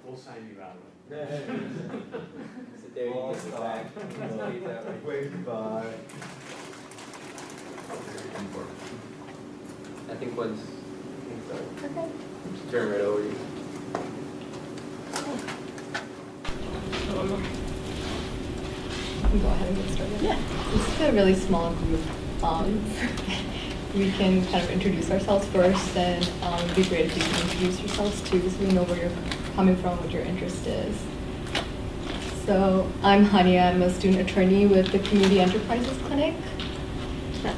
We'll sign you out. So there you go. Back. Wave goodbye. I think once. Okay. Just turn right over you. Go ahead and get started. Yeah. This is a really small group. We can kind of introduce ourselves first, and it'd be great if you can introduce yourselves too, so we know where you're coming from, what your interest is. So I'm Hania. I'm a student attorney with the Community Enterprises Clinic.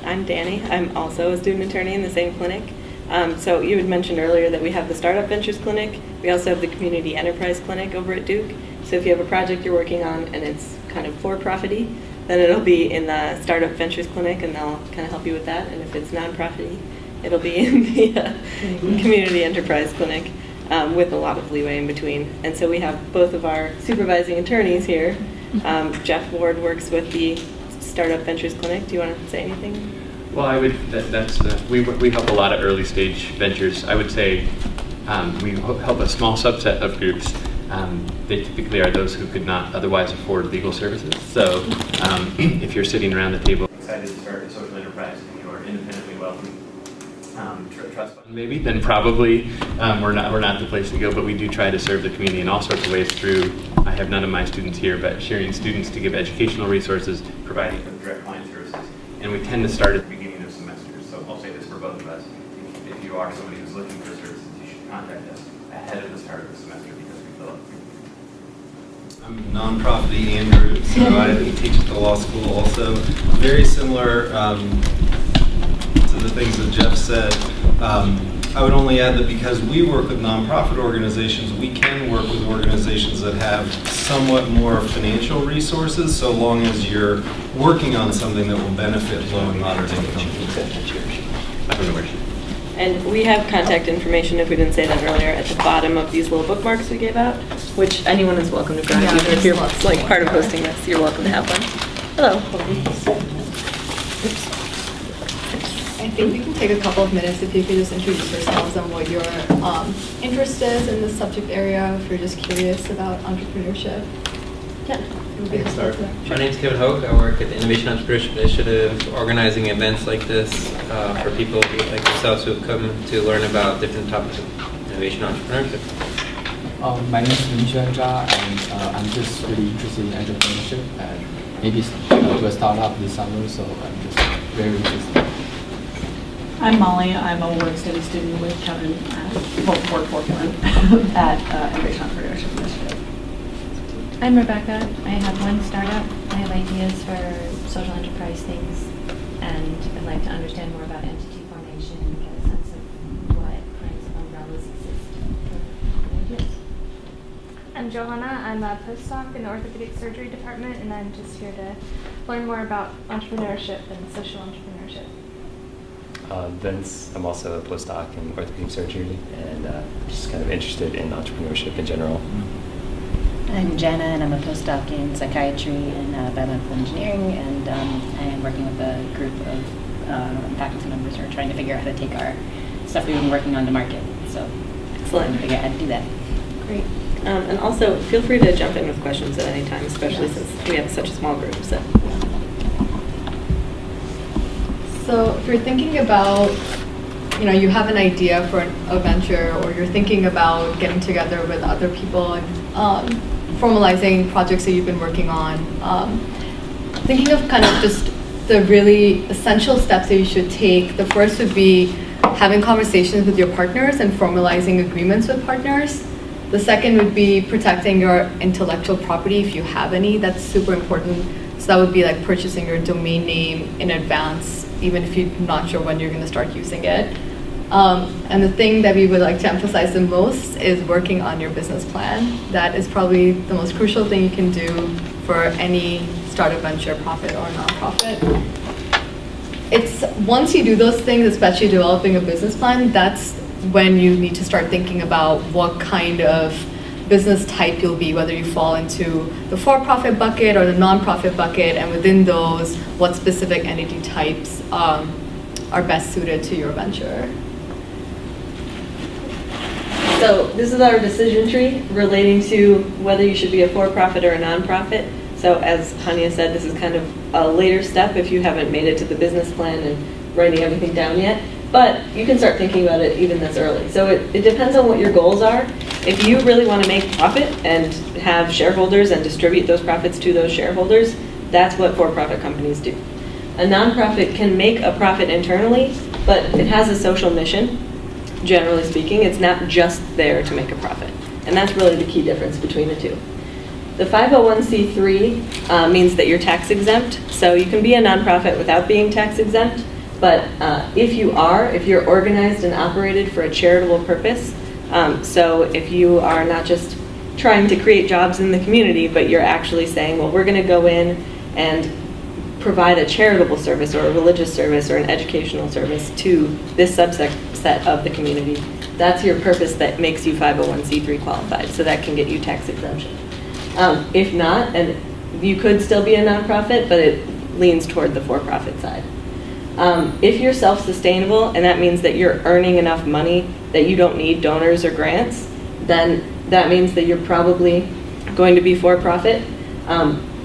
I'm Danny. I'm also a student attorney in the same clinic. So you had mentioned earlier that we have the Startup Ventures Clinic. We also have the Community Enterprise Clinic over at Duke. So if you have a project you're working on and it's kind of for-profit-y, then it'll be in the Startup Ventures Clinic, and they'll kind of help you with that. And if it's non-profit-y, it'll be in the Community Enterprise Clinic, with a lot of leeway in between. And so we have both of our supervising attorneys here. Jeff Ward works with the Startup Ventures Clinic. Do you want to say anything? Well, I would. We help a lot of early stage ventures. I would say we help a small subset of groups. They typically are those who could not otherwise afford legal services. So if you're sitting around the table excited to start a social enterprise and you are independently wealthy, trust fund maybe, then probably we're not the place to go. But we do try to serve the community in all sorts of ways through. I have none of my students here, but sharing students to give educational resources, providing direct client services, and we tend to start at the beginning of semesters. So I'll say this for both of us: if you are somebody who's looking for services, you should contact us ahead of the start of the semester because we fill up. I'm nonprofit Andrew, so I teach at the law school also. Very similar to the things that Jeff said. I would only add that because we work with nonprofit organizations, we can work with organizations that have somewhat more financial resources, so long as you're working on something that will benefit low and moderate income people. And we have contact information, if we didn't say that earlier, at the bottom of these little bookmarks we gave out, which anyone is welcome to grab. Yeah, even if you're lots like more. part of hosting this, you're welcome to have one. Hello. I think we can take a couple of minutes if you could just introduce yourselves and what your interest is in this subject area, if you're just curious about entrepreneurship. Yeah. it would be helpful to- My name is Kevin Hoke. I work at the Innovation Entrepreneurship Initiative, organizing events like this for people like yourselves who have come to learn about different topics of innovation entrepreneurship. My name is Min Xuan Zha, and I'm just really interested in entrepreneurship and maybe to a startup this summer, so I'm just very interested. I'm Molly. I'm a work study student with Kevin at Forprofit at Innovation Entrepreneurship Initiative. I'm Rebecca. I have one startup. I have ideas for social enterprise things, and I'd like to understand more about entity formation and get a sense of what kinds of umbrellas exist for ideas. I'm Johanna. I'm a postdoc in the orthopedic surgery department, and I'm just here to learn more about entrepreneurship and social entrepreneurship. Vince, I'm also a postdoc in orthopedic surgery and just kind of interested in entrepreneurship in general. I'm Jenna, and I'm a postdoc in psychiatry and biomedical engineering, and I am working with a group of faculty members who are trying to figure out how to take our stuff we've been working on to market. So, Excellent. trying to figure out how to do that. Great. And also, feel free to jump in with questions at any time, especially since we have such a small group. So if you're thinking about, you have an idea for a venture, or you're thinking about getting together with other people and formalizing projects that you've been working on, thinking of kind of just the really essential steps that you should take. The first would be having conversations with your partners and formalizing agreements with partners. The second would be protecting your intellectual property if you have any. That's super important. So that would be like purchasing your domain name in advance, even if you're not sure when you're going to start using it. And the thing that we would like to emphasize the most is working on your business plan. That is probably the most crucial thing you can do for any startup venture, profit or nonprofit. It's once you do those things, especially developing a business plan, that's when you need to start thinking about what kind of business type you'll be, whether you fall into the for-profit bucket or the nonprofit bucket, and within those, what specific entity types are best suited to your venture. So this is our decision tree relating to whether you should be a for-profit or a nonprofit. So as Hania said, this is kind of a later step if you haven't made it to the business plan and writing everything down yet. But you can start thinking about it even this early. So it depends on what your goals are. If you really want to make profit and have shareholders and distribute those profits to those shareholders, that's what for-profit companies do. A nonprofit can make a profit internally, but it has a social mission. Generally speaking, it's not just there to make a profit. And that's really the key difference between the two. The 501c3 means that you're tax exempt. So you can be a nonprofit without being tax exempt. But if you're organized and operated for a charitable purpose, so if you are not just trying to create jobs in the community, but you're actually saying, well, we're going to go in and provide a charitable service or a religious service or an educational service to this subset of the community, that's your purpose that makes you 501c3 qualified. So that can get you tax exemption. If not, and you could still be a nonprofit, but it leans toward the for-profit side. If you're self-sustainable, and that means that you're earning enough money that you don't need donors or grants, then that means that you're probably going to be for-profit.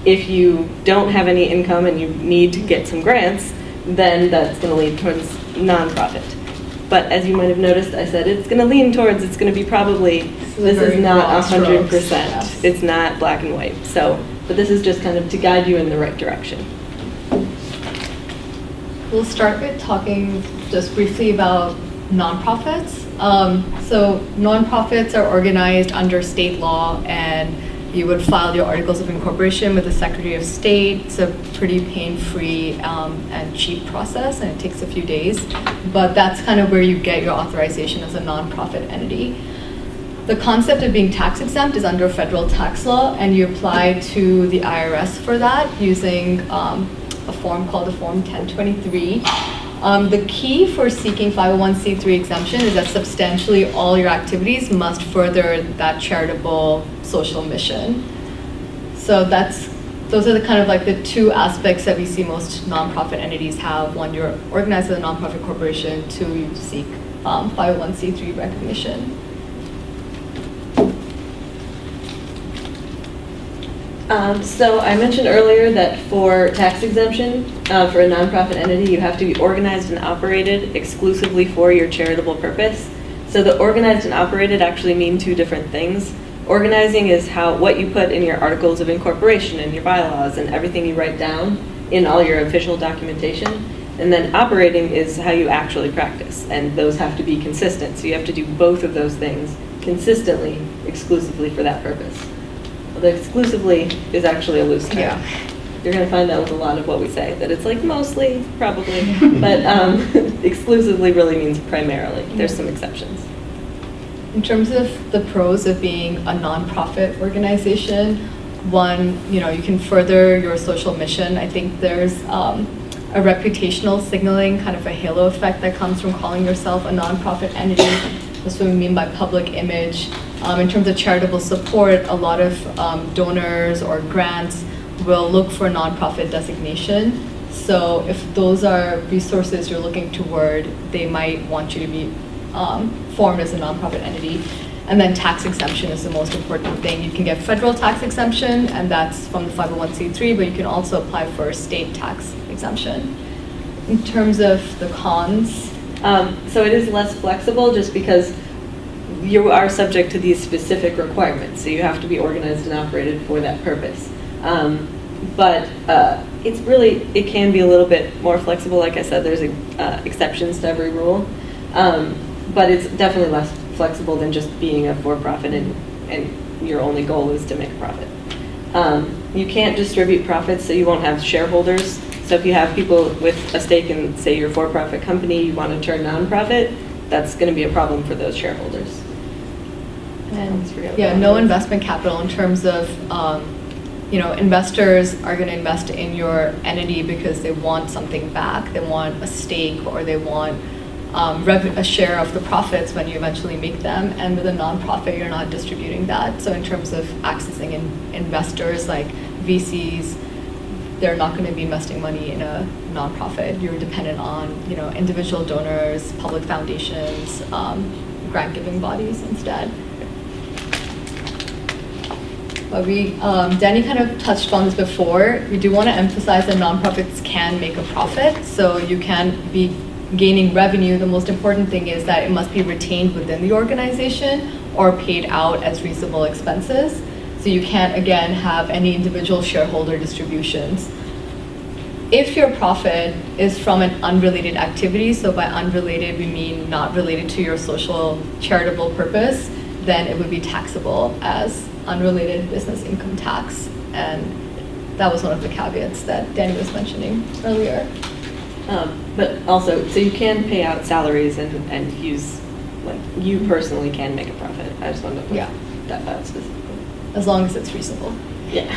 If you don't have any income and you need to get some grants, then that's going to lean towards nonprofit. But as you might have noticed, I said it's going to lean towards, it's going to be probably, this is not 100%. Yes. It's not black and white. So, but this is just kind of to guide you in the right direction. We'll start with talking just briefly about nonprofits. So nonprofits are organized under state law, and you would file your articles of incorporation with the Secretary of State. It's a pretty pain-free and cheap process, and it takes a few days. But that's kind of where you get your authorization as a nonprofit entity. The concept of being tax exempt is under federal tax law, and you apply to the IRS for that using a form called the Form 1023. The key for seeking 501c3 exemption is that substantially all your activities must further that charitable social mission. So those are the kind of like the two aspects that we see most nonprofit entities have. One, you're organized as a nonprofit corporation. Two, you seek 501c3 recognition. So I mentioned earlier that for tax exemption, for a nonprofit entity, you have to be organized and operated exclusively for your charitable purpose. So the organized and operated actually mean two different things. Organizing is what you put in your articles of incorporation and your bylaws and everything you write down in all your official documentation. And then operating is how you actually practice, and those have to be consistent. So you have to do both of those things consistently, exclusively for that purpose. The exclusively is actually a loose term. Yeah. You're going to find out with a lot of what we say that it's like mostly, probably, but exclusively really means primarily. There's some exceptions. In terms of the pros of being a nonprofit organization, one, you can further your social mission. I think there's a reputational signaling, kind of a halo effect that comes from calling yourself a nonprofit entity. That's what we mean by public image. In terms of charitable support, a lot of donors or grants will look for nonprofit designation. So if those are resources you're looking toward, they might want you to be formed as a nonprofit entity. And then tax exemption is the most important thing. You can get federal tax exemption, and that's from the 501c3, but you can also apply for state tax exemption. In terms of the cons, so it is less flexible just because you are subject to these specific requirements. So you have to be organized and operated for that purpose. But it can be a little bit more flexible. Like I said, there's exceptions to every rule. But it's definitely less flexible than just being a for-profit and your only goal is to make a profit. You can't distribute profits, so you won't have shareholders. So if you have people with a stake in, say, your for-profit company, you want to turn nonprofit, that's going to be a problem for those shareholders. And no investment capital in terms of, investors are going to invest in your entity because they want something back. They want a stake, or they want a share of the profits when you eventually make them. And with a nonprofit, you're not distributing that. So in terms of accessing investors like VCs, they're not going to be investing money in a nonprofit. You're dependent on, individual donors, public foundations, grant-giving bodies instead. But Danny kind of touched on this before. We do want to emphasize that nonprofits can make a profit, so you can be gaining revenue. The most important thing is that it must be retained within the organization or paid out as reasonable expenses. So you can't, again, have any individual shareholder distributions. If your profit is from an unrelated activity, so by unrelated we mean not related to your social charitable purpose, then it would be taxable as unrelated business income tax. And that was one of the caveats that Danny was mentioning earlier. But also, so you can pay out salaries and use, like, you personally can make a profit. I just wanted to point that out specifically. As long as it's reasonable. Yeah.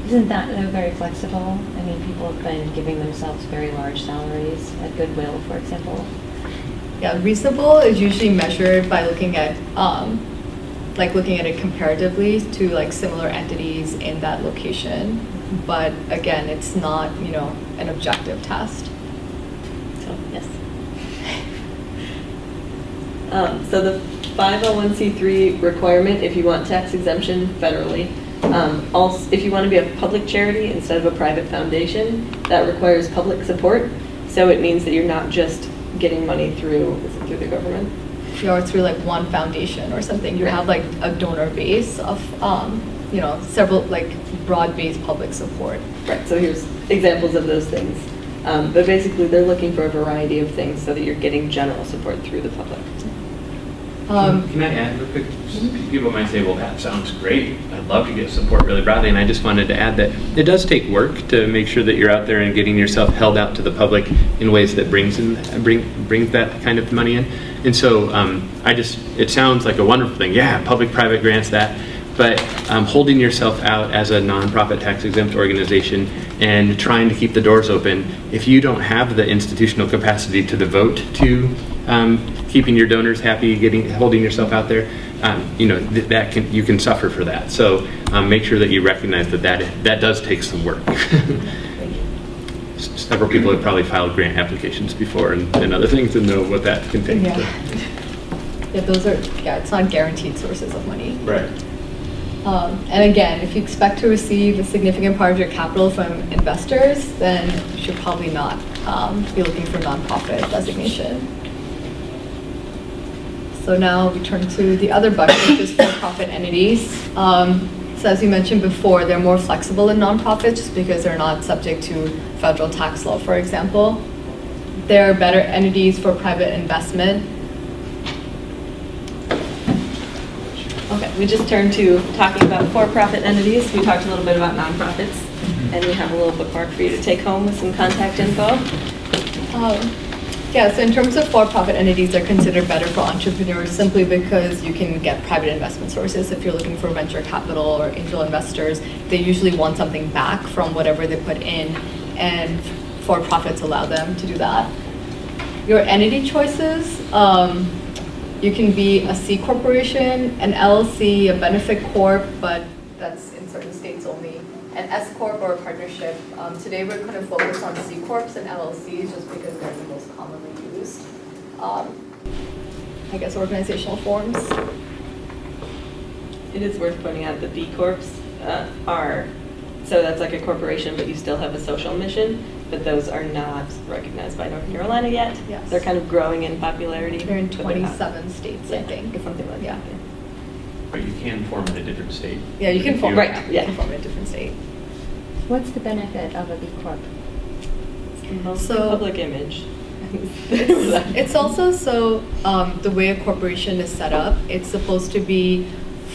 Isn't that very flexible? I mean, people have been giving themselves very large salaries at Goodwill, for example. Yeah, reasonable is usually measured by looking at looking at it comparatively to like similar entities in that location. But again, it's not, an objective test. So, yes. So the 501c3 requirement, if you want tax exemption federally, also, if you want to be a public charity instead of a private foundation, that requires public support. So it means that you're not just getting money through the government. Or through like one foundation or something. You have like a donor base of, several like broad-based public support. Right, so here's examples of those things. But basically they're looking for a variety of things so that you're getting general support through the public. Can I add real quick? People might say, well, that sounds great. I'd love to get support really broadly. And I just wanted to add that it does take work to make sure that you're out there and getting yourself held out to the public in ways that brings that kind of money in. And so it sounds like a wonderful thing. Yeah, public-private grants, that. But holding yourself out as a nonprofit tax-exempt organization and trying to keep the doors open, if you don't have the institutional capacity to devote to keeping your donors happy, holding yourself out there, you can suffer for that. So make sure that you recognize that does take some work. Several people have probably filed grant applications before and other things and know what that can take. Yeah, it's not guaranteed sources of money. Right. And again, if you expect to receive a significant part of your capital from investors, then you should probably not be looking for nonprofit designation. So now we turn to the other bucket, which is for-profit entities. So as you mentioned before, they're more flexible than nonprofits just because they're not subject to federal tax law, for example. They're better entities for private investment. Okay, we just turned to talking about for-profit entities. We talked a little bit about nonprofits, and we have a little bookmark for you to take home with some contact info. So in terms of for-profit entities, they're considered better for entrepreneurs simply because you can get private investment sources. If you're looking for venture capital or angel investors, they usually want something back from whatever they put in, and for-profits allow them to do that. Your entity choices, you can be a C corporation, an LLC, a benefit corp, but that's in certain states only, an S corp or a partnership. Today we're going to focus on C corps and LLCs just because they're the most commonly used, organizational forms. It is worth pointing out that B Corps so that's like a corporation, but you still have a social mission, but those are not recognized by North Carolina yet. Yes. They're kind of growing in popularity. They're in but 27 states, I think. Something like that. But you can form in a different state. Yeah, you can form, Right, you can form in a different state. What's the benefit of a B Corp? So- Public image. It's also the way a corporation is set up, it's supposed to be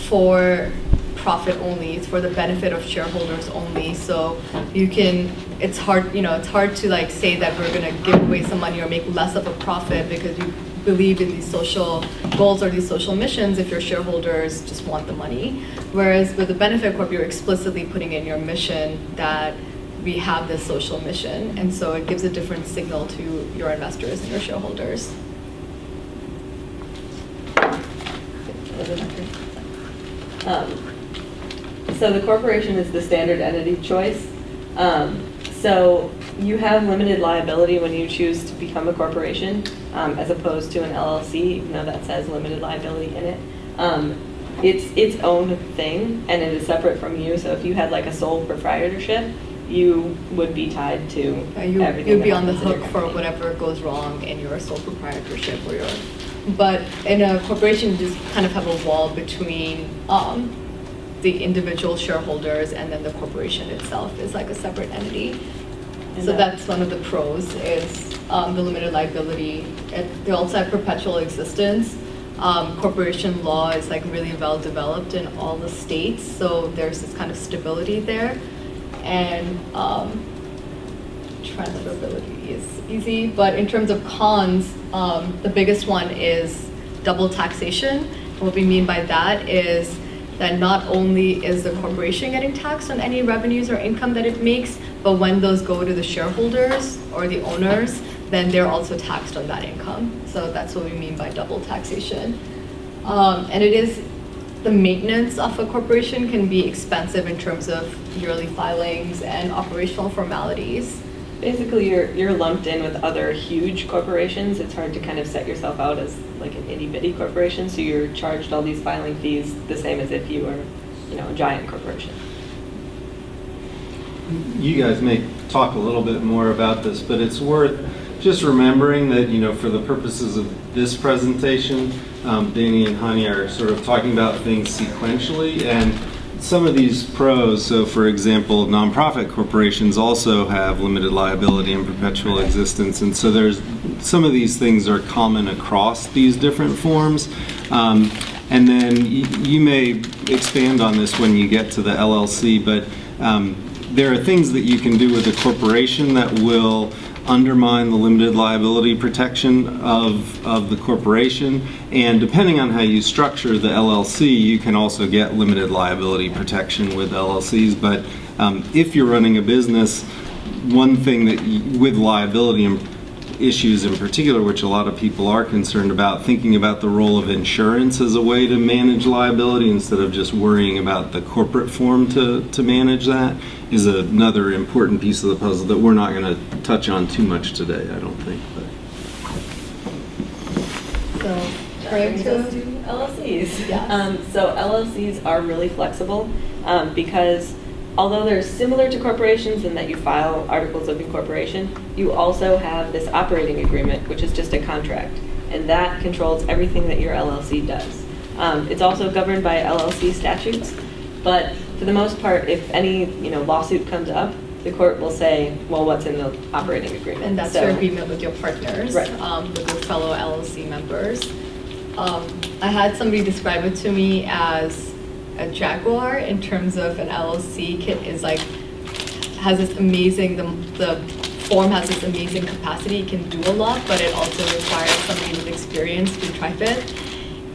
for profit only. It's for the benefit of shareholders only. So it's hard to like say that we're going to give away some money or make less of a profit because you believe in these social goals or these social missions if your shareholders just want the money. Whereas with the benefit corp, you're explicitly putting in your mission that we have this social mission, and so it gives a different signal to your investors and your shareholders. So the corporation is the standard entity choice. So you have limited liability when you choose to become a corporation. as opposed to an LLC, even though that says limited liability in it. It's its own thing, and it is separate from you. So if you had like a sole proprietorship, you would be tied to everything. You'd be that on the happens in your hook for company. whatever goes wrong in your sole proprietorship or your. But in a corporation, you just kind of have a wall between the individual shareholders and then the corporation itself is like a separate entity. And So that's one of the pros is the limited liability. They also have perpetual existence. Corporation law is like really well developed in all the states, so there's this kind of stability there. And transferability is easy, but in terms of cons, the biggest one is double taxation. What we mean by that is that not only is the corporation getting taxed on any revenues or income that it makes, but when those go to the shareholders or the owners, then they're also taxed on that income. So that's what we mean by double taxation. And it is, the maintenance of a corporation can be expensive in terms of yearly filings and operational formalities. Basically, you're lumped in with other huge corporations. It's hard to kind of set yourself out as like an itty bitty corporation, so you're charged all these filing fees the same as if you were, a giant corporation. You guys may talk a little bit more about this, but it's worth just remembering that, for the purposes of this presentation, Danny and Hani are sort of talking about things sequentially, and some of these pros, so for example, nonprofit corporations also have limited liability and perpetual existence, and so there's some of these things are common across these different forms. And then you may expand on this when you get to the LLC, but there are things that you can do with a corporation that will undermine the limited liability protection of the corporation, and depending on how you structure the LLC, you can also get limited liability protection with LLCs. But if you're running a business, one thing that with liability issues in particular, which a lot of people are concerned about, thinking about the role of insurance as a way to manage liability instead of just worrying about the corporate form to manage that is another important piece of the puzzle that we're not going to touch on too much today, I don't think. But. So, Brings us to LLCs. Yes. So LLCs are really flexible because although they're similar to corporations in that you file articles of incorporation, you also have this operating agreement, which is just a contract, and that controls everything that your LLC does. It's also governed by LLC statutes, but for the most part, if any lawsuit comes up, the court will say, well, what's in the operating agreement? And that's your agreement with your partners, Right. With your fellow LLC members. I had somebody describe it to me as a jaguar in terms of an LLC has this amazing, the form has this amazing capacity, it can do a lot, but it also requires somebody with experience to drive it.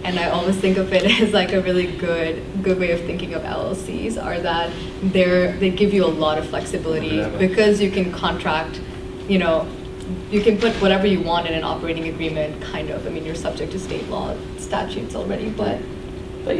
And I always think of it as like a really good way of thinking of LLCs are that they give you a lot of flexibility because you can contract, you can put whatever you want in an operating agreement, kind of. I mean, you're subject to state law statutes already, but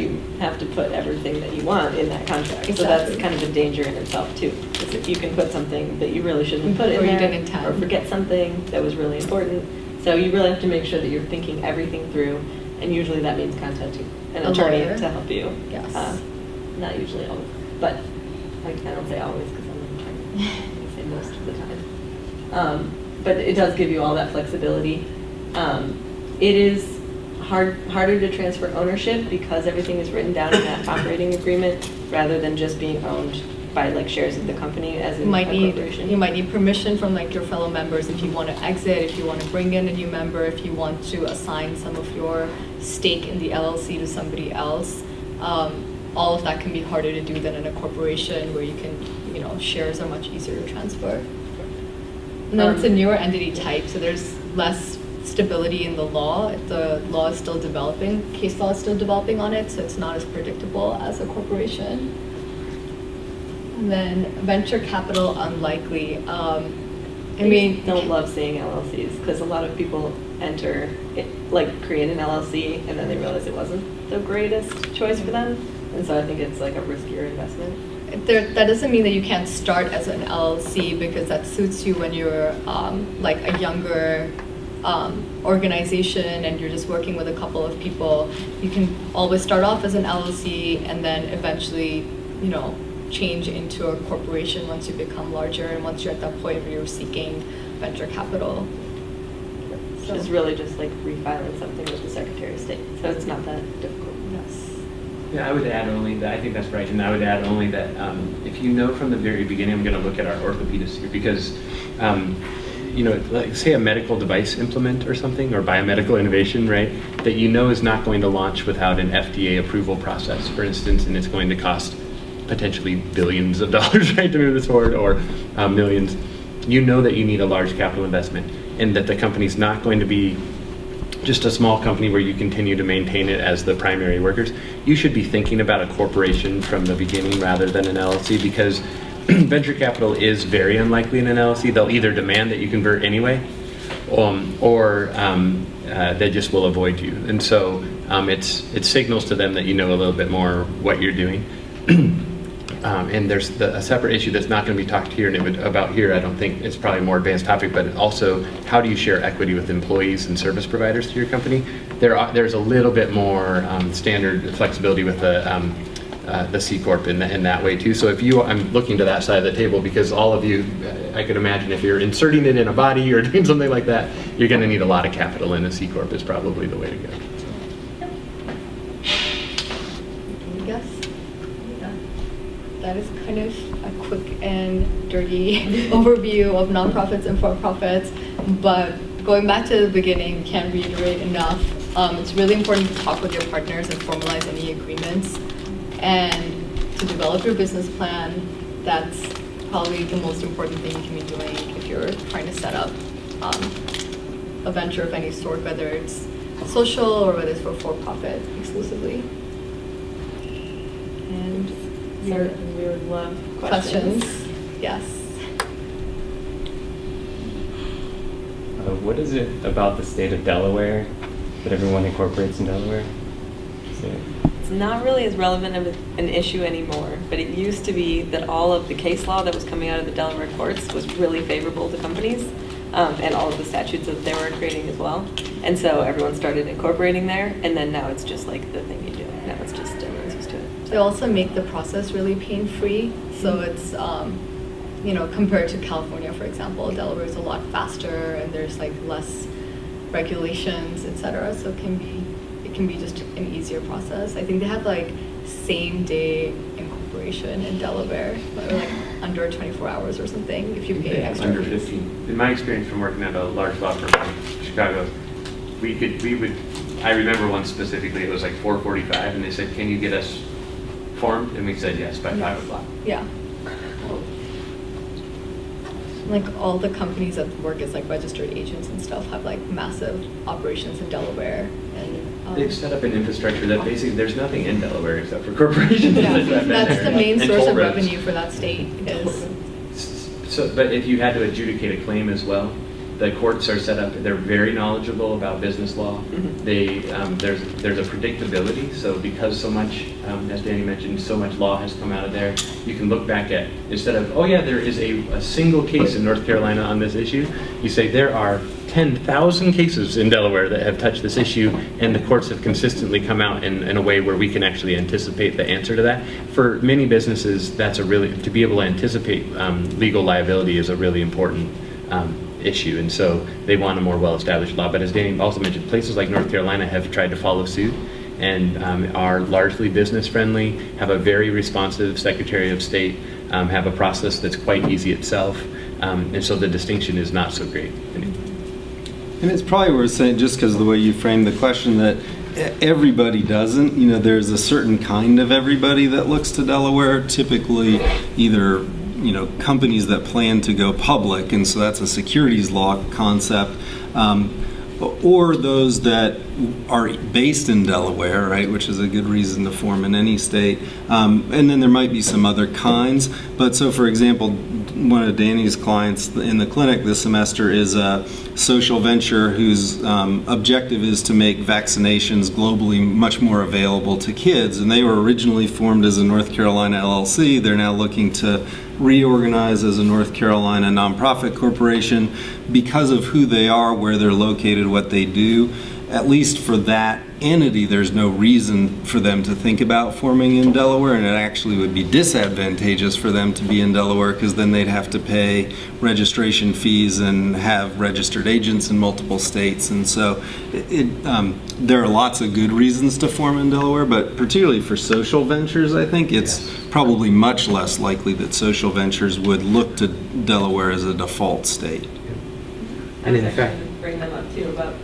you have to put everything that you want in that contract. Exactly. So that's kind of a danger in itself too. Is if you can put something that you really shouldn't put in Or you there, didn't intend. or forget something that was really important. So you really have to make sure that you're thinking everything through, and usually that means contacting an A attorney lawyer. to help you. Yes. Not usually always, but I don't say always because I'm an attorney. I say most of the time. But it does give you all that flexibility. It is harder to transfer ownership because everything is written down in that operating agreement rather than just being owned by like shares of the company as in a corporation. You might need permission from like your fellow members if you want to exit, if you want to bring in a new member, if you want to assign some of your stake in the LLC to somebody else. All of that can be harder to do than in a corporation where you can, shares are much easier to transfer. And then it's a newer entity type, so there's less stability in the law. The law is still developing, case law is still developing on it, so it's not as predictable as a corporation. And then venture capital unlikely. I don't love seeing LLCs because a lot of people create an LLC and then they realize it wasn't the greatest choice for them, and so I think it's like a riskier investment. That doesn't mean that you can't start as an LLC because that suits you when you're like a younger organization and you're just working with a couple of people, you can always start off as an LLC and then eventually, change into a corporation once you become larger and once you're at that point where you're seeking venture capital. Which is really just like refiling something with the Secretary of State, so it's not that difficult. Yes. Yeah, I would add only that, I think that's right, and I would add only that if you know from the very beginning, I'm going to look at our orthopedists here because, like say a medical device implement or something, or biomedical innovation, right, that is not going to launch without an FDA approval process, for instance, and it's going to cost potentially billions of dollars, right, to move this forward, or millions. That you need a large capital investment, and that the company's not going to be just a small company where you continue to maintain it as the primary workers. You should be thinking about a corporation from the beginning rather than an LLC, because venture capital is very unlikely in an LLC. They'll either demand that you convert anyway, or they just will avoid you. And so it signals to them that you know a little bit more what you're doing. And there's a separate issue that's not going to be talked here about here. I don't think it's probably a more advanced topic, but also how do you share equity with employees and service providers to your company? There's a little bit more standard flexibility with the C Corp in that way too. So I'm looking to that side of the table because all of you, I could imagine if you're inserting it in a body or doing something like that, you're going to need a lot of capital, and a C Corp is probably the way to go. Yes. That is kind of a quick and dirty overview of nonprofits and for-profits. But going back to the beginning, can't reiterate enough. It's really important to talk with your partners and formalize any agreements, and to develop your business plan. That's probably the most important thing you can be doing if you're trying to set up a venture of any sort, whether it's social or whether it's for-profit exclusively. And We would love questions. Yes. What is it about the state of Delaware that everyone incorporates in Delaware? It's not really as relevant of an issue anymore, but it used to be that all of the case law that was coming out of the Delaware courts was really favorable to companies, and all of the statutes that they were creating as well. And so everyone started incorporating there, and then now it's just like the thing you do. Now it's just everyone's used to it. They also make the process really pain-free, so it's compared to California, for example, Delaware is a lot faster and there's like less regulations, etc. So it can be just an easier process. I think they have like same-day incorporation in Delaware, like under 24 hours or something if you pay extra. Under fees. 15. In my experience from working at a large law firm in Chicago, I remember one specifically, it was like 4:45, and they said, "Can you get us formed?" And we said yes by 5 o'clock. Yeah. Like all the companies that work as like registered agents and stuff have like massive operations in Delaware, and They've set up an infrastructure that basically there's nothing in Delaware except for corporations. yeah, I've been that's there. the main And source toll of roads. revenue for that state is. So, but if you had to adjudicate a claim as well, the courts are set up, they're very knowledgeable about business law. Mhm. There's a predictability, so because so much, as Danny mentioned, so much law has come out of there, you can look back at, instead of, oh yeah, there is a single case in North Carolina on this issue, you say there are 10,000 cases in Delaware that have touched this issue, and the courts have consistently come out in a way where we can actually anticipate the answer to that. For many businesses, to be able to anticipate legal liability is a really important issue, and so they want a more well-established law. But as Danny also mentioned, places like North Carolina have tried to follow suit and are largely business-friendly, have a very responsive Secretary of State, have a process that's quite easy itself, and so the distinction is not so great. And it's probably worth saying, just because of the way you framed the question, that everybody doesn't. There's a certain kind of everybody that looks to Delaware, typically either companies that plan to go public, and so that's a securities law concept, or those that are based in Delaware, right, which is a good reason to form in any state. And then there might be some other kinds. But so, for example, one of Danny's clients in the clinic this semester is a social venture whose objective is to make vaccinations globally much more available to kids. And they were originally formed as a North Carolina LLC. They're now looking to reorganize as a North Carolina nonprofit corporation because of who they are, where they're located, what they do. At least for that entity, there's no reason for them to think about forming in Delaware, and it actually would be disadvantageous for them to be in Delaware because then they'd have to pay registration fees and have registered agents in multiple states. And so there are lots of good reasons to form in Delaware, but particularly for social ventures, I think it's probably much less likely that social ventures would look to Delaware as a default state. And in fact, bring them up too about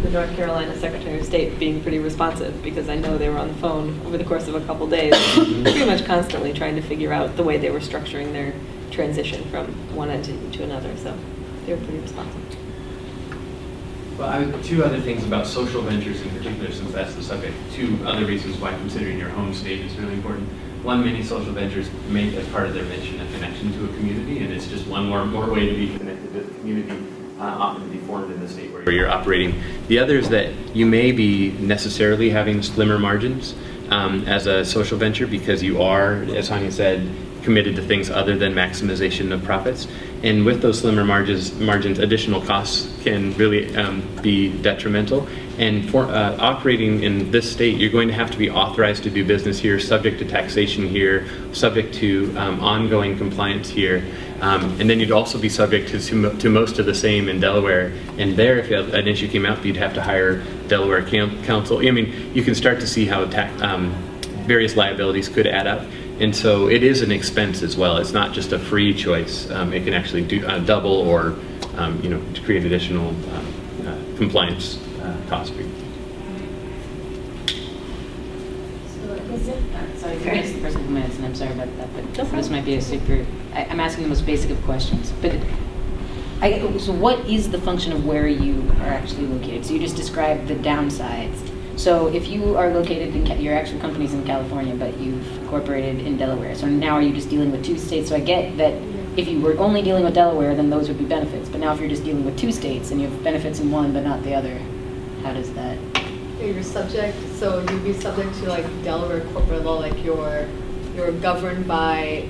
the North Carolina Secretary of State being pretty responsive, because I know they were on the phone over the course of a couple days, pretty much constantly trying to figure out the way they were structuring their transition from one entity to another. So they were pretty responsive. Well, two other things about social ventures in particular, since that's the subject. Two other reasons why considering your home state is really important. One, many social ventures make as part of their mission a connection to a community, and it's just one more way to be connected to the community. Often to be formed in the state where you're operating. The other is that you may be necessarily having slimmer margins as a social venture because you are, as Sonia said, committed to things other than maximization of profits. And with those slimmer margins, additional costs can really be detrimental. And for operating in this state, you're going to have to be authorized to do business here, subject to taxation here, subject to ongoing compliance here. And then you'd also be subject to most of the same in Delaware. And there, if an issue came up, you'd have to hire Delaware counsel. I mean, you can start to see how various liabilities could add up. And so it is an expense as well. It's not just a free choice. It can actually do double or to create additional compliance costs. Sorry, for the first couple minutes, and I'm sorry about that, but this might be a super, I'm asking the most basic of questions. But so what is the function of where you are actually located? So you just described the downsides. So if you are located in, your actual company's in California, but you've incorporated in Delaware, so now are you just dealing with two states? So I get that if you were only dealing with Delaware, then those would be benefits. But now if you're just dealing with two states and you have benefits in one but not the other, how does that? You're subject, so you'd be subject to like Delaware corporate law, like you're governed by,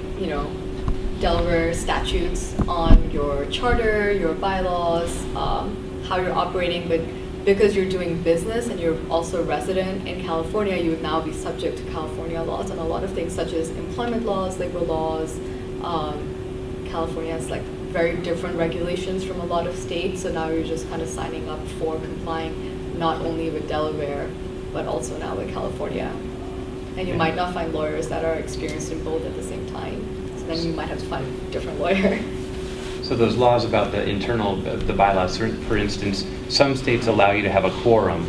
Delaware statutes on your charter, your bylaws, how you're operating, but because you're doing business and you're also a resident in California, you would now be subject to California laws and a lot of things such as employment laws, labor laws. California has like very different regulations from a lot of states, so now you're just kind of signing up for complying not only with Delaware, but also now with California. And you might not find lawyers that are experienced in both at the same time. So then you might have to find a different lawyer. So those laws about the internal, the bylaws, for instance, some states allow you to have a quorum.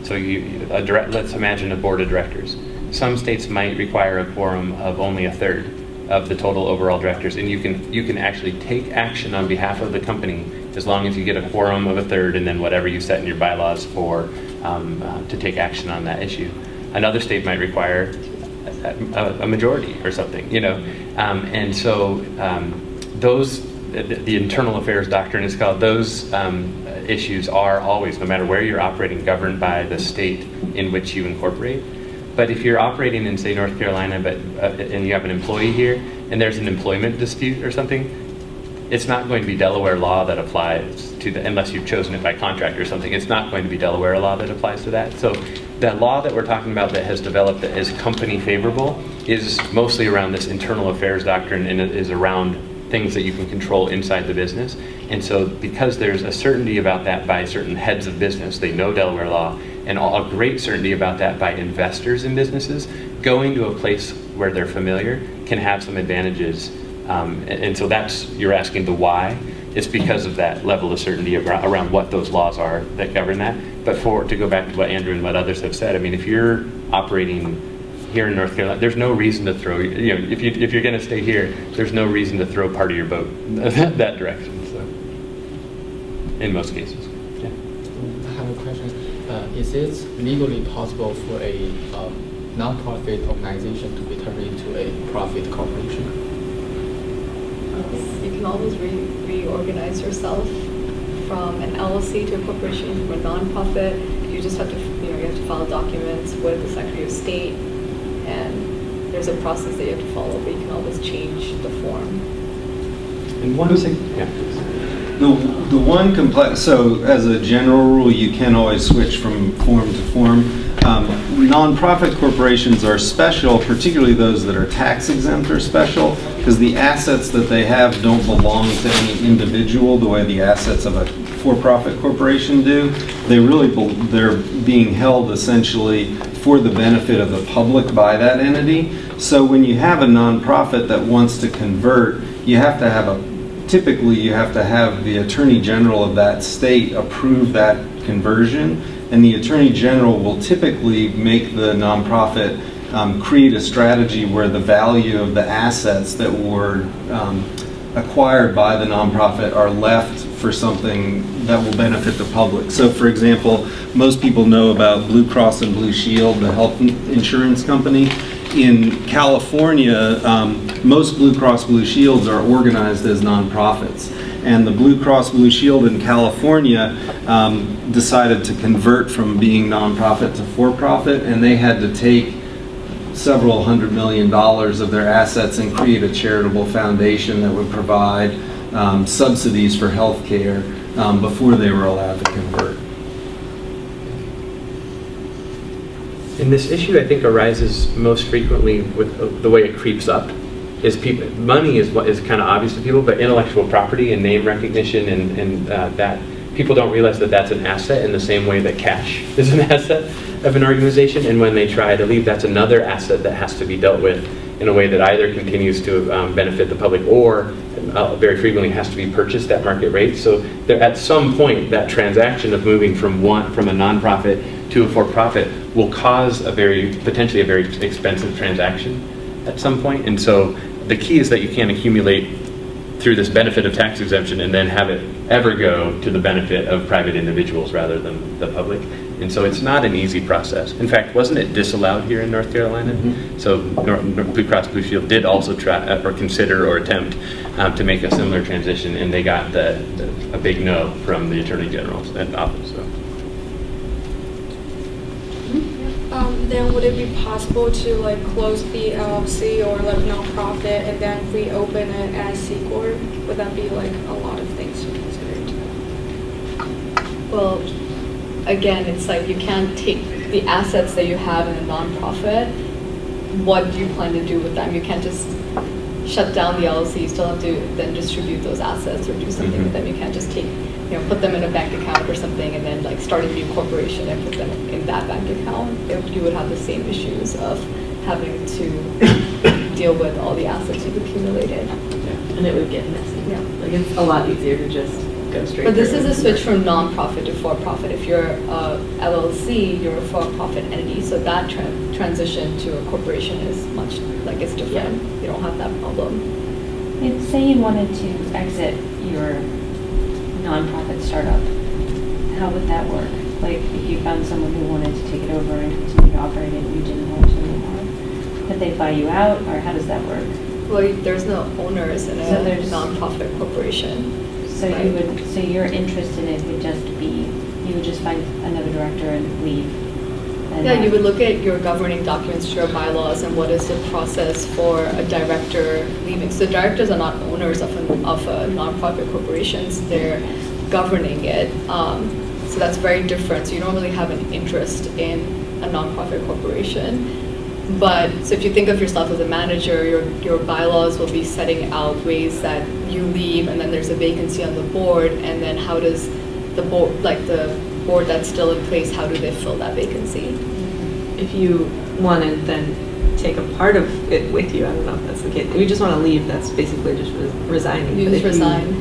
So let's imagine a board of directors. Some states might require a quorum of only a third of the total overall directors, and you can actually take action on behalf of the company as long as you get a quorum of a third, and then whatever you set in your bylaws for to take action on that issue. Another state might require a majority or something, and so the internal affairs doctrine is called. Those issues are always, no matter where you're operating, governed by the state in which you incorporate. But if you're operating in, say, North Carolina, and you have an employee here, and there's an employment dispute or something, it's not going to be Delaware law that applies to unless you've chosen it by contract or something. It's not going to be Delaware law that applies to that. So the law that we're talking about that has developed that is company favorable is mostly around this internal affairs doctrine, and it is around things that you can control inside the business. And so because there's a certainty about that by certain heads of business, they know Delaware law, and a great certainty about that by investors in businesses, going to a place where they're familiar can have some advantages. And so you're asking the why. It's because of that level of certainty around what those laws are that govern that. But to go back to what Andrew and what others have said, I mean, if you're operating here in North Carolina, there's no reason to throw, if you're going to stay here, there's no reason to throw part of your boat that direction. So, in most cases. Yeah. I have a question. Is it legally possible for a non-profit organization to be turned into a profit corporation? You can always reorganize yourself from an LLC to a corporation, from a nonprofit. You just have to, you have to file documents with the Secretary of State, and there's a process that you have to follow, but you can always change the form. And one thing, yeah. The one complex, so as a general rule, you can always switch from form to form. Nonprofit corporations are special, particularly those that are tax exempt are special, because the assets that they have don't belong to any individual the way the assets of a for-profit corporation do. They're being held essentially for the benefit of the public by that entity. So when you have a nonprofit that wants to convert, typically you have to have the Attorney General of that state approve that conversion, and the Attorney General will typically make the nonprofit create a strategy where the value of the assets that were acquired by the nonprofit are left for something that will benefit the public. So for example, most people know about Blue Cross and Blue Shield, the health insurance company. In California, most Blue Cross Blue Shields are organized as nonprofits. And the Blue Cross Blue Shield in California decided to convert from being nonprofit to for-profit, and they had to take several $100 million of their assets and create a charitable foundation that would provide subsidies for health care before they were allowed to convert. And this issue, I think, arises most frequently with the way it creeps up. Money is what is kind of obvious to people, but intellectual property and name recognition and that people don't realize that that's an asset in the same way that cash is an asset of an organization. And when they try to leave, that's another asset that has to be dealt with in a way that either continues to benefit the public or very frequently has to be purchased at market rate. So there, at some point, that transaction of moving from a nonprofit to a for-profit will cause potentially a very expensive transaction at some point. And so the key is that you can't accumulate through this benefit of tax exemption and then have it ever go to the benefit of private individuals rather than the public. And so it's not an easy process. In fact, wasn't it disallowed here in North Carolina? Mm-hmm. So Blue Cross Blue Shield did also try or consider or attempt to make a similar transition, and they got a big no from the Attorney General's office. So. Then would it be possible to close the LLC or nonprofit and then reopen it as C Corp? Would that be a lot of things to consider? Well, again, it's you can't take the assets that you have in a nonprofit. What do you plan to do with them? You can't just shut down the LLC. You still have to then distribute those assets or do something with them. You can't just put them in a bank account or something and then start a new corporation and put them in that bank account. You would have the same issues of having to deal with all the assets you've accumulated. Yeah. And it would get messy. Yeah. It's a lot easier to just go straight. But this is a switch from non-profit to for-profit. If you're a LLC, you're a for-profit entity, so that transition to a corporation is much it's different. Yeah. You don't have that problem. Say you wanted to exit your nonprofit startup, how would that work? If you found someone who wanted to take it over and continue to operate it and you didn't want to anymore, could they buy you out, or how does that work? Well, there's no owners in a nonprofit corporation. So right? So your interest in it would just be, you would just find another director and leave? Yeah, you would look at your governing documents, your bylaws, and what is the process for a director leaving. So directors are not owners of a nonprofit corporations; they're governing it. So that's very different. So you don't really have an interest in a nonprofit corporation. But so if you think of yourself as a manager, your bylaws will be setting out ways that you leave, and then there's a vacancy on the board, and then how does the board, the board that's still in place, how do they fill that vacancy? If you want to then take a part of it with you, I don't know if that's the case. If you just want to leave, that's basically just resigning. You just resign.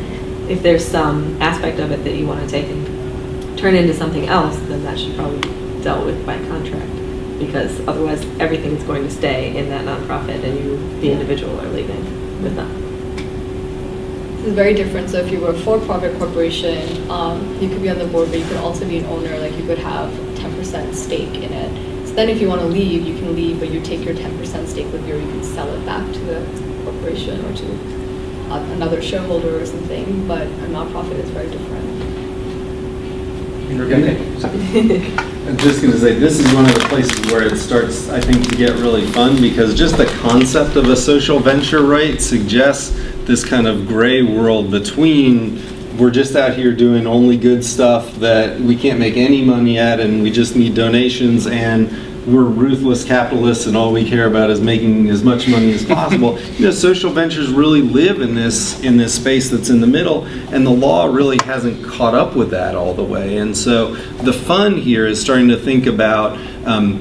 If there's some aspect of it that you want to take and turn into something else, then that should probably be dealt with by contract, because otherwise everything's going to stay in that nonprofit and you, the individual, are leaving with them. This is very different. So if you were a for-profit corporation, you could be on the board, but you could also be an owner. You could have 10% stake in it. So then if you want to leave, you can leave, but you take your 10% stake with you, or you can sell it back to the corporation or to another shareholder or something, but a nonprofit is very different. I'm just going to say, this is one of the places where it starts, I think, to get really fun, because just the concept of a social venture, right, suggests this kind of gray world between we're just out here doing only good stuff that we can't make any money at and we just need donations, and we're ruthless capitalists and all we care about is making as much money as possible. Social ventures really live in this space that's in the middle, and the law really hasn't caught up with that all the way. And so the fun here is starting to think about, Danny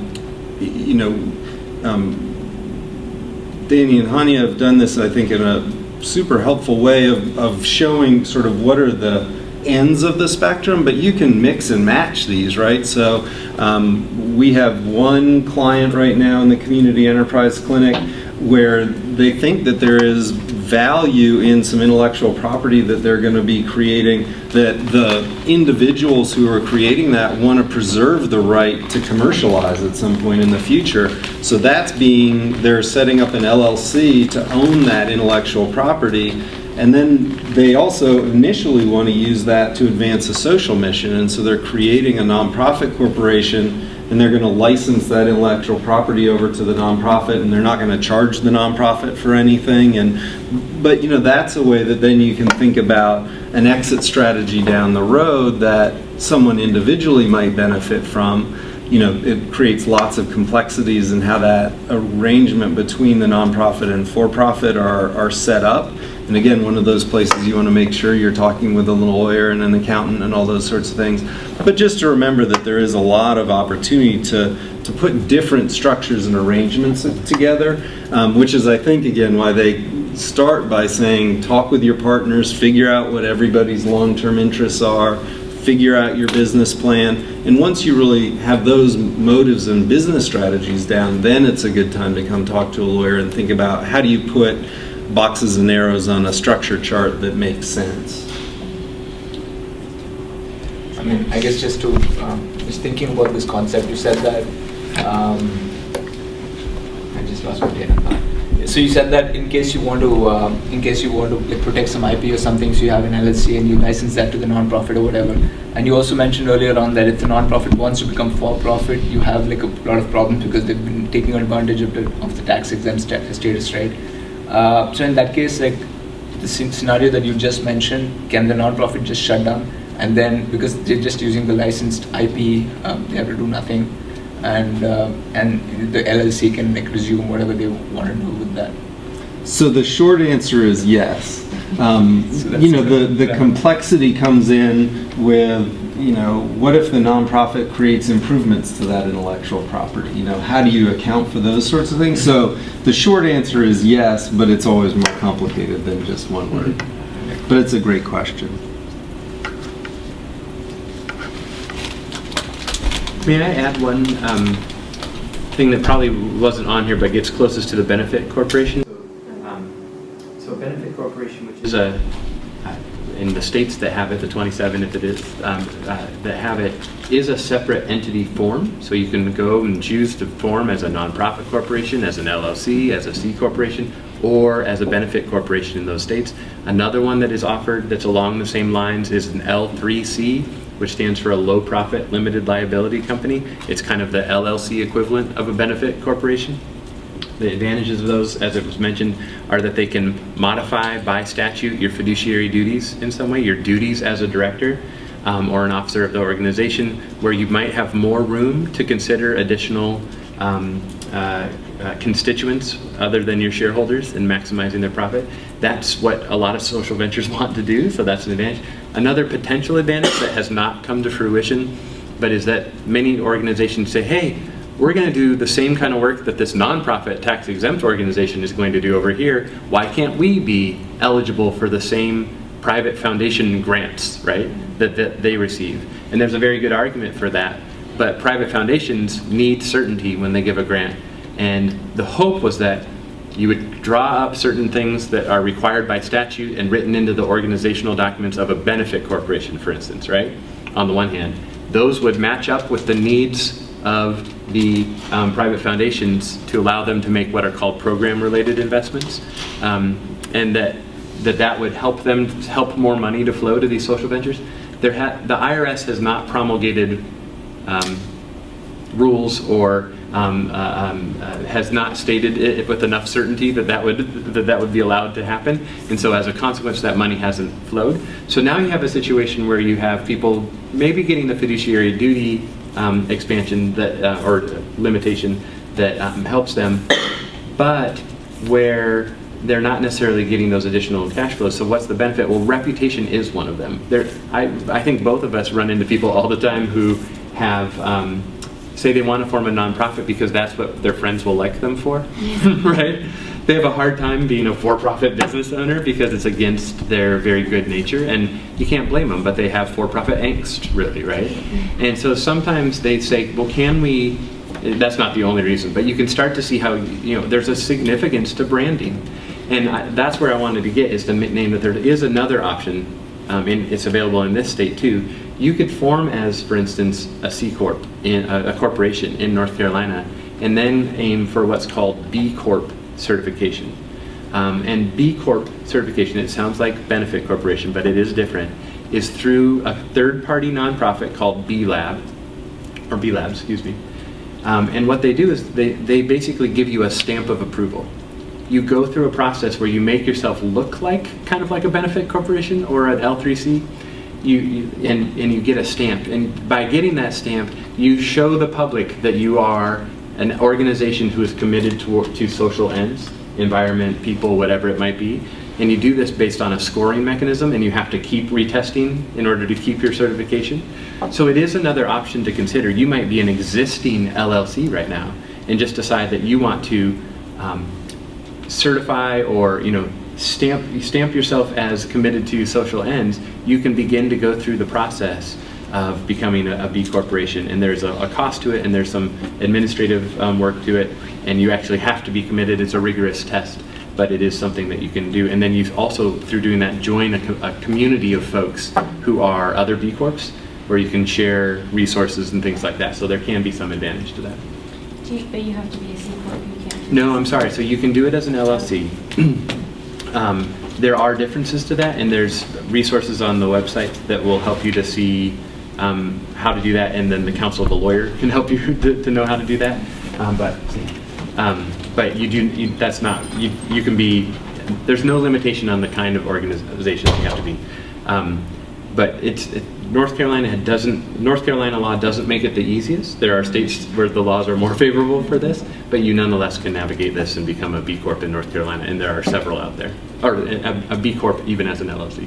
and Hania have done this, I think, in a super helpful way of showing sort of what are the ends of the spectrum, but you can mix and match these, right? So we have one client right now in the Community Enterprise Clinic where they think that there is value in some intellectual property that they're going to be creating, that the individuals who are creating that want to preserve the right to commercialize at some point in the future. So they're setting up an LLC to own that intellectual property. And then they also initially want to use that to advance a social mission. And so they're creating a nonprofit corporation, and they're going to license that intellectual property over to the nonprofit, and they're not going to charge the nonprofit for anything. But that's a way that then you can think about an exit strategy down the road that someone individually might benefit from. It creates lots of complexities in how that arrangement between the nonprofit and for-profit are set up. And again, one of those places you want to make sure you're talking with a lawyer and an accountant and all those sorts of things. But just to remember that there is a lot of opportunity to put different structures and arrangements together, which is, I think, again, why they start by saying, talk with your partners, figure out what everybody's long-term interests are, figure out your business plan. And once you really have those motives and business strategies down, then it's a good time to come talk to a lawyer and think about how do you put boxes and arrows on a structure chart that makes sense. I guess just thinking about this concept, you said that, I just lost my train of thought. So you said that in case you want to protect some IP or something, so you have an LLC and you license that to the nonprofit or whatever. And you also mentioned earlier on that if the nonprofit wants to become for-profit, you have a lot of problems because they've been taking advantage of the tax-exempt status, right? So in that case, the scenario that you just mentioned, can the nonprofit just shut down? And then, because they're just using the licensed IP, they have to do nothing, and the LLC can resume whatever they want to do with that. So the short answer is yes. The complexity comes in with, what if the nonprofit creates improvements to that intellectual property? How do you account for those sorts of things? So the short answer is yes, but it's always more complicated than just one word. But it's a great question. May I add one thing that probably wasn't on here but gets closest to the benefit corporation? So a benefit corporation, which is in the states that have it, the 27 if it is, that have it, is a separate entity form. So you can go and choose to form as a nonprofit corporation, as an LLC, as a C corporation, or as a benefit corporation in those states. Another one that is offered that's along the same lines is an L3C, which stands for a low profit limited liability company. It's kind of the LLC equivalent of a benefit corporation. The advantages of those, as it was mentioned, are that they can modify by statute your fiduciary duties in some way, your duties as a director or an officer of the organization, where you might have more room to consider additional constituents other than your shareholders in maximizing their profit. That's what a lot of social ventures want to do, so that's an advantage. Another potential advantage that has not come to fruition, but is that many organizations say, hey, we're going to do the same kind of work that this nonprofit tax-exempt organization is going to do over here. Why can't we be eligible for the same private foundation grants, right, that they receive? And there's a very good argument for that. But private foundations need certainty when they give a grant. And the hope was that you would draw up certain things that are required by statute and written into the organizational documents of a benefit corporation, for instance, right? On the one hand, those would match up with the needs of the private foundations to allow them to make what are called program-related investments. And that that would help more money to flow to these social ventures. The IRS has not promulgated rules or has not stated it with enough certainty that would be allowed to happen, and so as a consequence, that money hasn't flowed. So now you have a situation where you have people maybe getting the fiduciary duty expansion or limitation that helps them, but where they're not necessarily getting those additional cash flows. So what's the benefit? Well, reputation is one of them. I think both of us run into people all the time who have say they want to form a nonprofit because that's what their friends will like them for, right? They have a hard time being a for-profit business owner because it's against their very good nature, and you can't blame them, but they have for-profit angst, really, right? And so sometimes they say, well, can we, that's not the only reason, but you can start to see how, there's a significance to branding. And that's where I wanted to get, is to name that there is another option, and it's available in this state too. You could form as, for instance, a C Corp, a corporation in North Carolina, and then aim for what's called B Corp certification. And B Corp certification, it sounds like benefit corporation, but it is different, is through a third-party nonprofit called B Labs, excuse me. And what they do is they basically give you a stamp of approval. You go through a process where you make yourself look like kind of like a benefit corporation or an L3C, and you get a stamp. And by getting that stamp, you show the public that you are an organization who is committed to social ends, environment, people, whatever it might be. And you do this based on a scoring mechanism, and you have to keep retesting in order to keep your certification. So it is another option to consider. You might be an existing LLC right now and just decide that you want to certify or stamp yourself as committed to social ends. You can begin to go through the process of becoming a B corporation, and there's a cost to it, and there's some administrative work to it, and you actually have to be committed. It's a rigorous test, but it is something that you can do. And then you also, through doing that, join a community of folks who are other B Corps, where you can share resources and things like that. So there can be some advantage to that. But you have to be a C Corp, you can't? No, I'm sorry. So you can do it as an LLC. There are differences to that, and there's resources on the website that will help you to see how to do that, and then the counsel of the lawyer can help you to know how to do that. But that's not, you can be, there's no limitation on the kind of organization you have to be. But North Carolina law doesn't make it the easiest. There are states where the laws are more favorable for this, but you nonetheless can navigate this and become a B Corp in North Carolina, and there are several out there. Or a B Corp even as an LLC.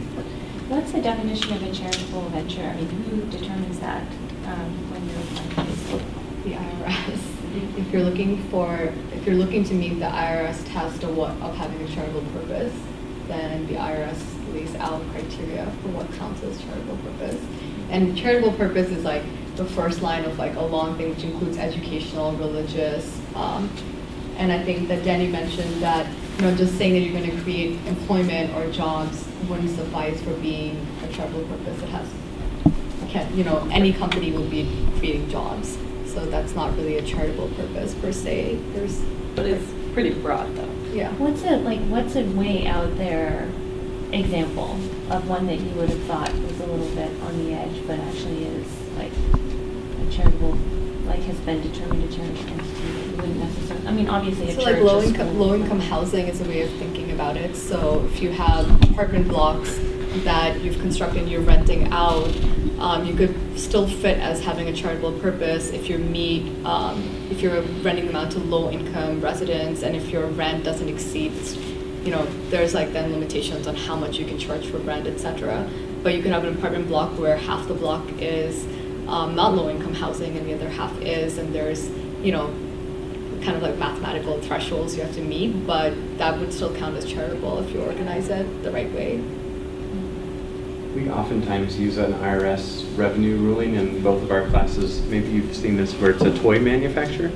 What's the definition of a charitable venture? I mean, who determines that when you're applying for this? The IRS. If you're looking to meet the IRS test of having a charitable purpose, then the IRS lays out criteria for what counts as charitable purpose. And charitable purpose is like the first line of like a long thing, which includes educational, religious, and I think that Danny mentioned that just saying that you're going to create employment or jobs wouldn't suffice for being a charitable purpose. Any company will be creating jobs, so that's not really a charitable purpose per se. But it's pretty broad though. Yeah. What's a way out there example of one that you would have thought was a little bit on the edge, but actually is like a charitable, like has been determined a charitable entity that you wouldn't necessarily, I mean, obviously a So church. like low income housing is a way of thinking about it. So if you have apartment blocks that you've constructed and you're renting out, you could still fit as having a charitable purpose if you're renting them out to low income residents, and if your rent doesn't exceed, there's like then limitations on how much you can charge for rent, etc. But you could have an apartment block where half the block is not low income housing and the other half is, and there's kind of like mathematical thresholds you have to meet, but that would still count as charitable if you organize it the right way. We oftentimes use an IRS revenue ruling in both of our classes. Maybe you've seen this where it's a toy manufacturer.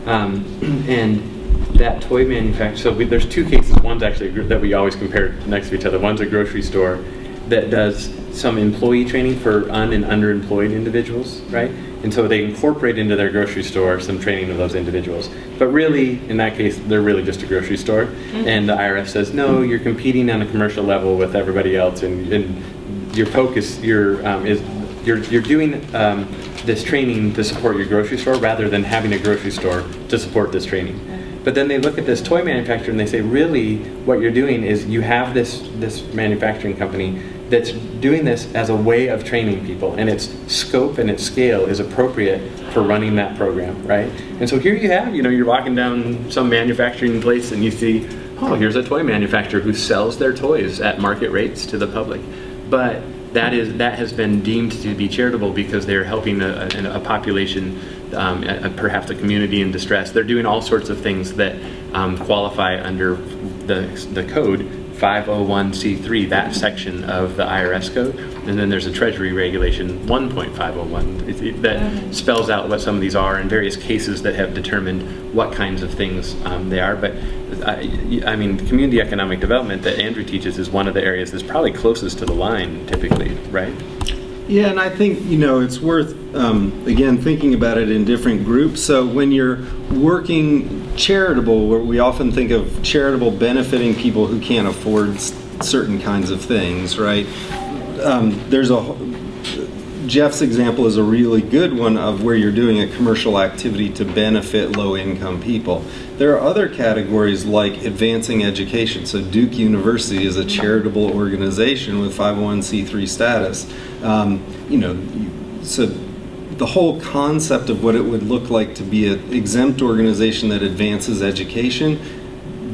And that toy manufacturer, so there's two cases. One's actually that we always compare next to each other. One's a grocery store that does some employee training for and underemployed individuals, right? And so they incorporate into their grocery store some training of those individuals. But really, in that case, they're really just a grocery store. And the IRS says, no, you're competing on a commercial level with everybody else, and your focus is you're doing this training to support your grocery store rather than having a grocery store to support this training. But then they look at this toy manufacturer and they say, really, what you're doing is you have this manufacturing company that's doing this as a way of training people, and its scope and its scale is appropriate for running that program, right? And so here you have, you're walking down some manufacturing place and you see, oh, here's a toy manufacturer who sells their toys at market rates to the public. But that has been deemed to be charitable because they're helping a population, perhaps a community in distress. They're doing all sorts of things that qualify under the code 501c3, that section of the IRS code. And then there's a Treasury regulation 1.501 that spells out what some of these are and various cases that have determined what kinds of things they are. But I mean, community economic development that Andrew teaches is one of the areas that's probably closest to the line typically, right? Yeah, and I think, it's worth, again, thinking about it in different groups. So when you're working charitable, where we often think of charitable benefiting people who can't afford certain kinds of things, right? Jeff's example is a really good one of where you're doing a commercial activity to benefit low-income people. There are other categories like advancing education. So Duke University is a charitable organization with 501c3 status. So the whole concept of what it would look like to be an exempt organization that advances education,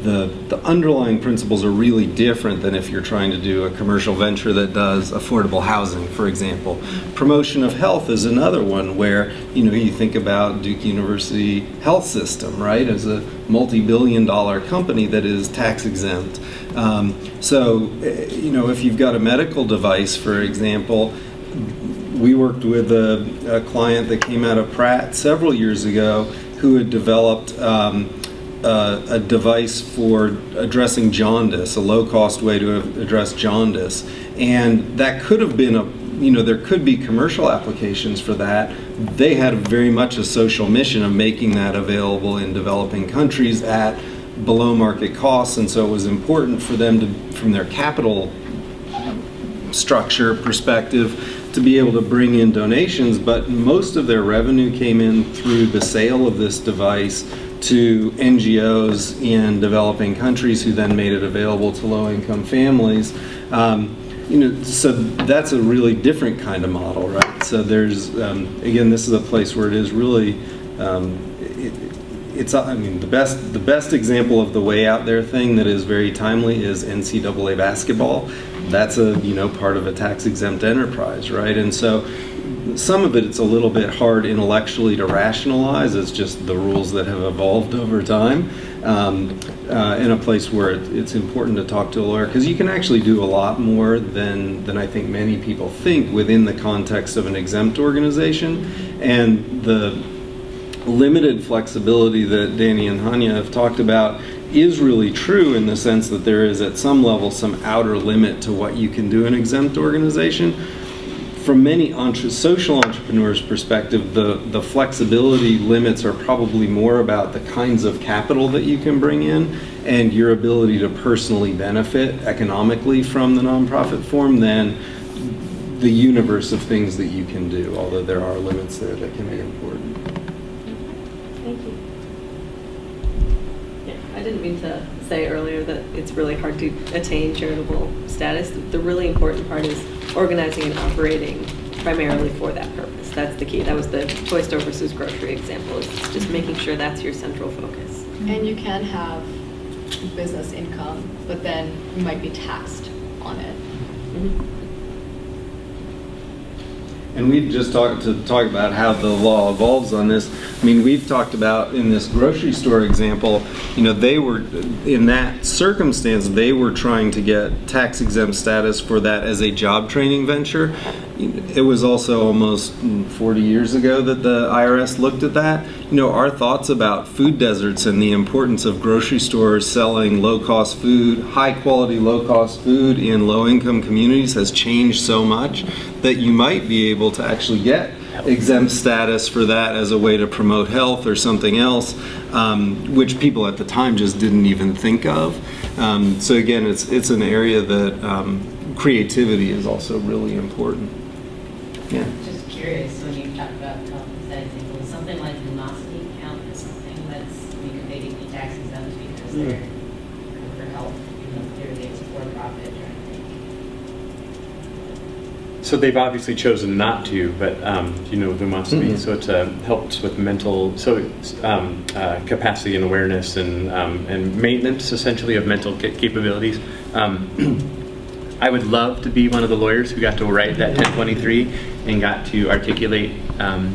the underlying principles are really different than if you're trying to do a commercial venture that does affordable housing, for example. Promotion of health is another one where, you think about Duke University health system, right, as a multi-billion-dollar company that is tax exempt. If you've got a medical device, for example, we worked with a client that came out of Pratt several years ago who had developed a device for addressing jaundice, a low-cost way to address jaundice. And that could have been there could be commercial applications for that. They had very much a social mission of making that available in developing countries at below market costs, and so it was important for them to, from their capital structure perspective, to be able to bring in donations, but most of their revenue came in through the sale of this device to NGOs in developing countries who then made it available to low-income families. So that's a really different kind of model, right? So there's, again, this is a place where it is really, the best example of the way out there thing that is very timely is NCAA basketball. That's part of a tax-exempt enterprise, right? And so some of it's a little bit hard intellectually to rationalize. It's just the rules that have evolved over time. In a place where it's important to talk to a lawyer, because you can actually do a lot more than I think many people think within the context of an exempt organization. And the limited flexibility that Danny and Hanya have talked about is really true in the sense that there is at some level some outer limit to what you can do in an exempt organization. From many social entrepreneurs' perspective, the flexibility limits are probably more about the kinds of capital that you can bring in and your ability to personally benefit economically from the nonprofit form than the universe of things that you can do, although there are limits there that can be important. Thank you. Yeah, I didn't mean to say earlier that it's really hard to attain charitable status. The really important part is organizing and operating primarily for that purpose. That's the key. That was the toy store versus grocery example. It's just making sure that's your central focus. And you can have business income, but then you might be taxed on it. Mm-hmm. And we've just talked about how the law evolves on this. I mean, we've talked about in this grocery store example, they were, in that circumstance, they were trying to get tax exempt status for that as a job training venture. It was also almost 40 years ago that the IRS looked at that. Our thoughts about food deserts and the importance of grocery stores selling low-cost food, high-quality, low-cost food in low-income communities has changed so much that you might be able to actually get exempt status for that as a way to promote health or something else, which people at the time just didn't even think of. So again, it's an area that creativity is also really important. Yeah. Just curious, when you talk about health aesthetics, will something like luminosity count as something that's, I mean, could they be tax exempt because they're good for health, even though clearly it's for profit, or So they've obviously chosen not to, but you know Lumosity. So it helps with mental, capacity and awareness and maintenance, essentially, of mental capabilities. I would love to be one of the lawyers who got to write that 1023 and got to articulate,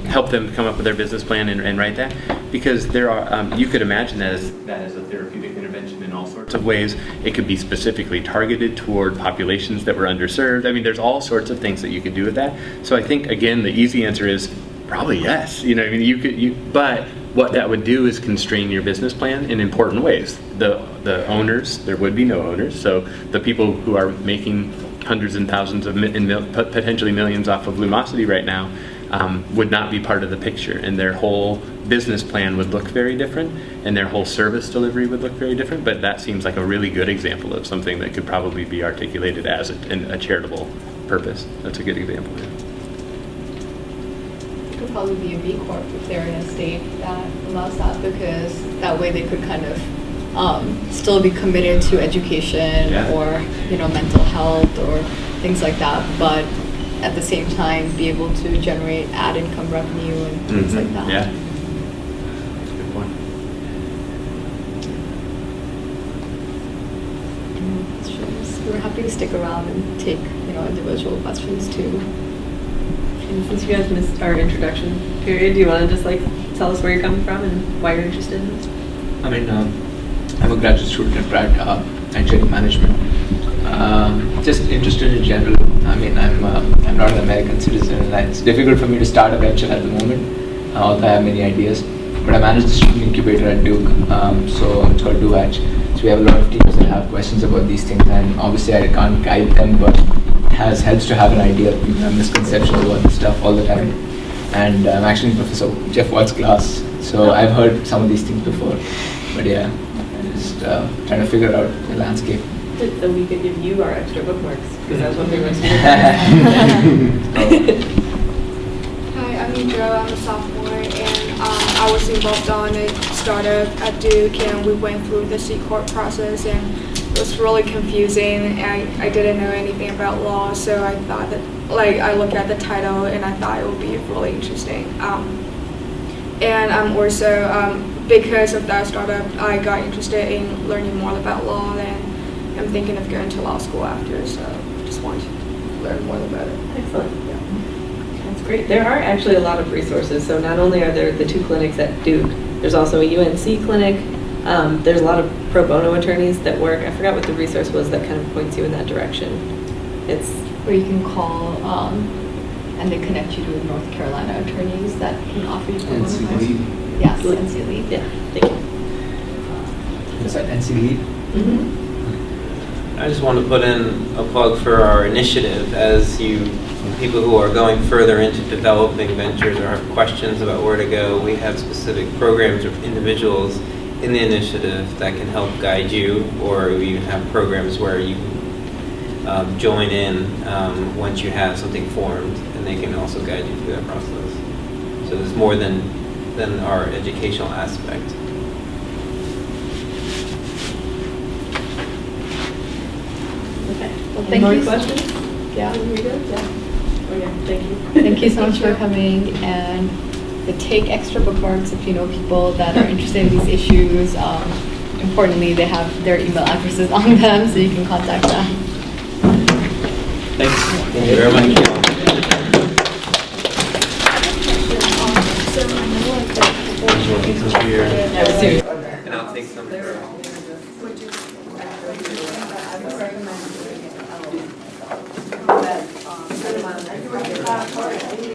help them come up with their business plan and write that, because there are, you could imagine that as a therapeutic intervention in all sorts of ways. It could be specifically targeted toward populations that were underserved. I mean, there's all sorts of things that you could do with that. So I think, again, the easy answer is probably yes. You know, I mean, but what that would do is constrain your business plan in important ways. The owners, there would be no owners, so the people who are making hundreds and thousands of potentially millions off of Lumosity right now would not be part of the picture, and their whole business plan would look very different, and their whole service delivery would look very different. But that seems like a really good example of something that could probably be articulated as a charitable purpose. That's a good example. It could probably be a B Corp if they're in a state that allows that, because that way they could kind of still be committed to education or, you know, mental health or things like that, but at the same time be able to generate ad income revenue and things like that. Yeah. Good point. We're happy to stick around and take, you know, individual questions too. And since you guys missed our introduction period, do you want to just like tell us where you're coming from and why you're interested in this? I mean, I'm a graduate student at Pratt, engineering management. Just interested in general. I mean, I'm not an American citizen, and it's difficult for me to start a venture at the moment, although I have many ideas. But I manage the student incubator at Duke, so it's called DuVatch. So we have a lot of teams that have questions about these things, and obviously I can't guide them, but it helps to have an idea. People have misconceptions about this stuff all the time. And I'm actually in Professor Jeff Watt's class, so I've heard some of these things before. But yeah, I'm just trying to figure out the landscape. So we could give you our extra bookmarks, because that's what we were saying. Hi, I'm Idra. I'm a sophomore, and I was involved on a startup at Duke, and we went through the C Corp process, and it was really confusing. I didn't know anything about law, so I thought that, like, I looked at the title, and I thought it would be really interesting. And I'm also, because of that startup, I got interested in learning more about law, and I'm thinking of going to law school after, so just want to learn more about it. Excellent. Yeah. That's great. There are actually a lot of resources. So not only are there the 2 clinics at Duke, there's also a UNC clinic. There's a lot of pro bono attorneys that work. I forgot what the resource was that kind of points you in that direction. It's where you can call and they connect you to North Carolina attorneys that can offer you pro bono advice. Yes, NC Lead. Yeah, thank you. Is that NC Lead? Mm-hmm. I just want to put in a plug for our initiative. As people who are going further into developing ventures or have questions about where to go, we have specific programs or individuals in the initiative that can help guide you, or we have programs where you can join in once you have something formed, and they can also guide you through that process. So there's more than our educational aspect. Okay. Well, Any thank more you. questions? Yeah. Are we good? Yeah. Okay, thank you. Thank you so much for coming, and take extra bookmarks if you know people that are interested in these issues. Importantly, they have their email addresses on them, so you can contact them. Thanks. Thank you very much. So I know like the And I'll take some. Would you